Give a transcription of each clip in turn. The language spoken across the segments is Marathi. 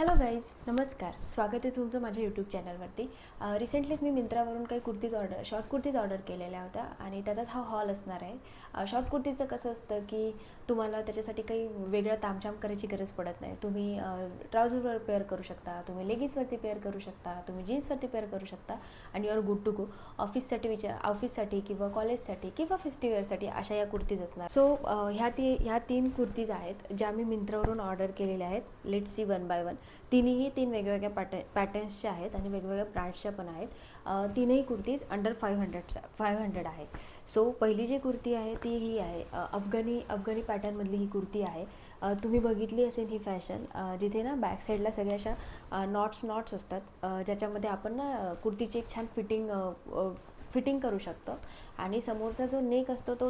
हॅलो गाईज, नमस्कार. स्वागत आहे तुमचं माझ्या यूट्यूब चॅनलवरती. रिसेंटलीच मी मिंत्रावरून काही शॉर्ट कुर्तीज ऑर्डर केलेल्या होत्या आणि त्याचाच हा हॉल असणार आहे. शॉर्ट कुर्तीचं कसं असतं की तुम्हाला त्याच्यासाठी काही वेगळं तामझाम करायची गरज पडत नाही. तुम्ही ट्राउझरवर पेअर करू शकता, तुम्ही लेगिन्सवरती पेअर करू शकता, तुम्ही जीन्सवरती पेअर करू शकता आणि युअर गुड टू गो. ऑफिससाठी किंवा कॉलेजसाठी किंवा फेस्टिवलसाठी अशा या कुर्तीज असणार. सो ह्या तीन कुर्तीज आहेत ज्या मी मिंत्रावरून ऑर्डर केलेल्या आहेत. Let's see one by one. तीन वेगवेगळ्या पॅटर्न्सच्या आहेत आणि वेगवेगळ्या ब्रँड्सच्या पण आहेत. तीनही कुर्तीज अंडर 500 आहेत. सो पहिली जी कुर्ती आहे ती ही आहे, अफगाणी पॅटर्नमधली ही कुर्ती आहे. तुम्ही बघितली असेल ही फॅशन, जिथे ना बॅक साईडला सगळ्या अशा नॉट्स असतात, ज्याच्यामध्ये आपण ना कुर्तीची एक छान फिटिंग करू शकतो. आणि समोरचा जो नेक असतो तो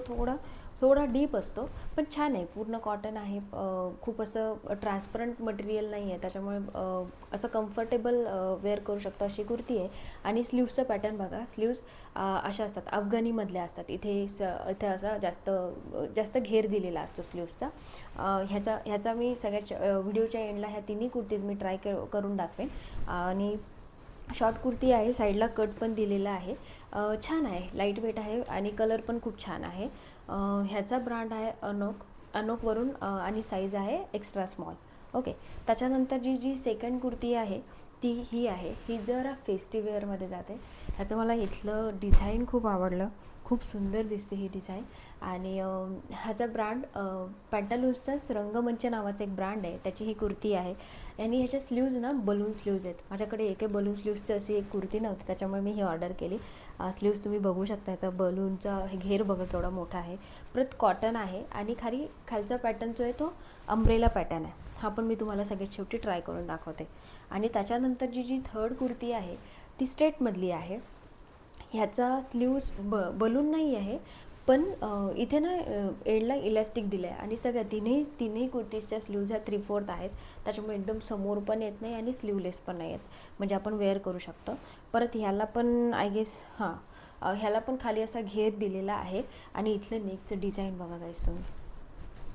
थोडा डीप असतो, पण छान आहे. पूर्ण कॉटन आहे, खूप असं ट्रान्सपरंट मटेरियल नाही आहे, त्याच्यामुळे असं कम्फर्टेबल वेअर करू शकतो अशी कुर्ती आहे. आणि स्लीव्सचं पॅटर्न बघा, स्लीव्स अशा असतात, अफगाणीमधल्या असतात. इथे असा जास्त घेर दिलेला असतो स्लीव्सचा. ह्याचा मी सगळ्या व्हिडिओच्या एंडला ह्या तिन्ही कुर्तीज मी ट्राय करून दाखवेन. आणि शॉर्ट कुर्ती आहे, साईडला कट पण दिलेला आहे. छान आहे, लाईट वेट आहे आणि कलर पण खूप छान आहे. ह्याचा ब्रँड आहे अनोकवरून आणि साईज आहे एक्स्ट्रा स्मॉल. ओके. त्याच्यानंतर जी सेकंड कुर्ती आहे ती ही आहे. ही जरा फेस्टिववेअरमध्ये जाते. ह्याचं मला इथलं डिझाईन खूप आवडलं, खूप सुंदर दिसते ही डिझाईन. आणि ह्याचा ब्रँड पॅन्टालून्सचाच रंगमंच नावाचा एक ब्रँड आहे, त्याची ही कुर्ती आहे. आणि ह्याच्या स्लीव्ज ना बलून स्लीव्ज आहेत. माझ्याकडे एकही बलून स्लीव्जची अशी एक कुर्ती नव्हती, त्याच्यामुळे मी ही ऑर्डर केली. स्लीव्ज तुम्ही बघू शकता, याचा बलूनचा घेर बघा केवढा मोठा आहे. परत कॉटन आहे आणि खालचा पॅटर्न जो आहे तो अम्ब्रेला पॅटर्न आहे. हा पण मी तुम्हाला सगळ्यात शेवटी ट्राय करून दाखवते. आणि त्याच्यानंतर जी थर्ड कुर्ती आहे ती स्ट्रेटमधली आहे. ह्याचा स्लीव्ज बलून नाही आहे, पण इथे ना एंडला इलॅस्टिक दिलं आहे. आणि सगळ्या तिन्ही कुर्तीजच्या स्लीव्ज ह्या 3/4 आहेत, त्याच्यामुळे एकदम समोर पण येत नाही आणि स्लीवलेस पण नाही आहेत, म्हणजे आपण वेअर करू शकतो. परत ह्याला पण आय गेस ह्याला पण खाली असा घेर दिलेला आहे. आणि इथलं नेकचं डिझाईन बघा गाईस तुम्ही,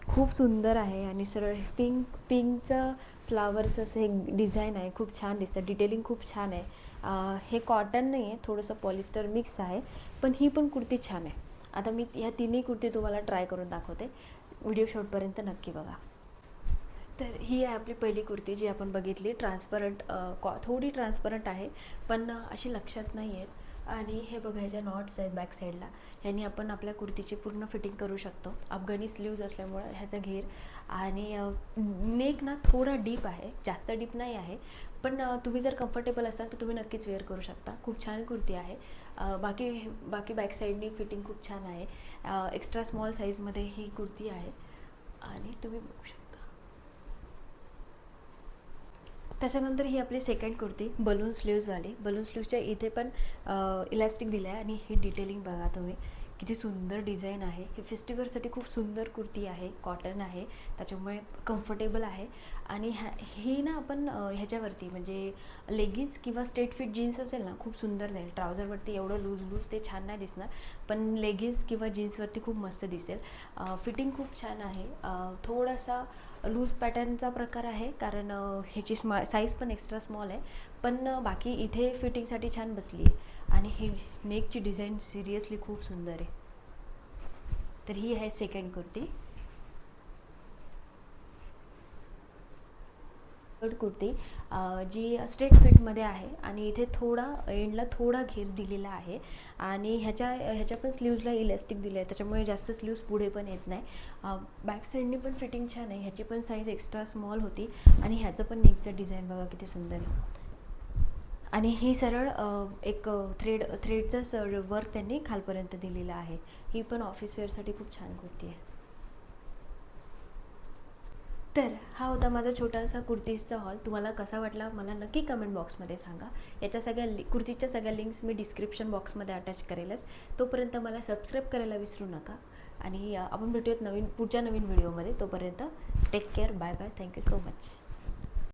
खूप सुंदर आहे. आणि सरळ पिंकचं फ्लावरचं असं एक डिझाईन आहे, खूप छान दिसतं. डिटेलिंग खूप छान आहे. हे कॉटन नाही आहे, थोडंसं पॉलिस्टर मिक्स आहे, पण ही पण कुर्ती छान आहे. आता मी ह्या तिन्ही कुर्ती तुम्हाला ट्राय करून दाखवते. व्हिडिओ शेवटपर्यंत नक्की बघा. तर ही आहे आपली पहिली कुर्ती जी आपण बघितली. थोडी ट्रान्सपरंट आहे, पण अशी लक्षात नाही आहेत. आणि हे बघा, ह्याच्या नॉट्स आहेत बॅक साईडला, ह्यांनी आपण आपल्या कुर्तीची पूर्ण फिटिंग करू शकतो. अफगाणी स्लीव्ज असल्यामुळं ह्याचा घेर. आणि नेक ना थोडा डीप आहे, जास्त डीप नाही आहे, पण तुम्ही जर कम्फर्टेबल असाल तर तुम्ही नक्कीच वेअर करू शकता. खूप छान कुर्ती आहे. बाकी बॅक साईडनी फिटिंग खूप छान आहे. एक्स्ट्रा स्मॉल साईजमध्ये ही कुर्ती आहे आणि तुम्ही बघू शकता. त्याच्यानंतर ही आपली सेकंड कुर्ती बलून स्लीव्जवाली. बलून स्लीव्जच्या इथे पण इलॅस्टिक दिलं आहे. आणि ही डिटेलिंग बघा तुम्ही, किती सुंदर डिझाईन आहे. ही फेस्टिवलसाठी खूप सुंदर कुर्ती आहे, कॉटन आहे, त्याच्यामुळे कम्फर्टेबल आहे. आणि ही ना आपण ह्याच्यावरती म्हणजे लेगिन्स किंवा स्ट्रेट फिट जीन्स असेल ना, खूप सुंदर जाईल. ट्राउझरवरती एवढं लूज ते छान नाही दिसणार, पण लेगिन्स किंवा जीन्सवरती खूप मस्त दिसेल. फिटिंग खूप छान आहे. थोडासा लूज पॅटर्नचा प्रकार आहे, कारण ह्याची साईज पण एक्स्ट्रा स्मॉल आहे, पण बाकी इथे फिटिंगसाठी छान बसली आहे. आणि ही नेकची डिझाईन सिरियसली खूप सुंदर आहे. तर ही आहे सेकंड कुर्ती. थर्ड कुर्ती जी स्ट्रेट फिटमध्ये आहे आणि इथे एंडला थोडा घेर दिलेला आहे. आणि ह्याच्या पण स्लीव्जला इलॅस्टिक दिलं आहे, त्याच्यामुळे जास्त स्लीव्ज पुढे पण येत नाही. बॅक साईडनी पण फिटिंग छान आहे. ह्याची पण साईज एक्स्ट्रा स्मॉल होती. आणि ह्याचं पण नेकचं डिझाईन बघा किती सुंदर आहे. आणि ही सरळ एक थ्रेडचं वर्क त्यांनी खालपर्यंत दिलेलं आहे. ही पण ऑफिस वेअरसाठी खूप छान कुर्ती आहे. तर हा होता माझा छोटासा कुर्तीजचा हॉल. तुम्हाला कसा वाटला मला नक्की कमेंट बॉक्समध्ये सांगा. याच्या कुर्तीच्या सगळ्या लिंक्स मी डिस्क्रिप्शन बॉक्समध्ये अटॅच करेलच. तोपर्यंत मला सबस्क्राईब करायला विसरू नका. आणि आपण भेटूयात पुढच्या नवीन व्हिडिओमध्ये. तोपर्यंत take care, bye bye, thank you so much.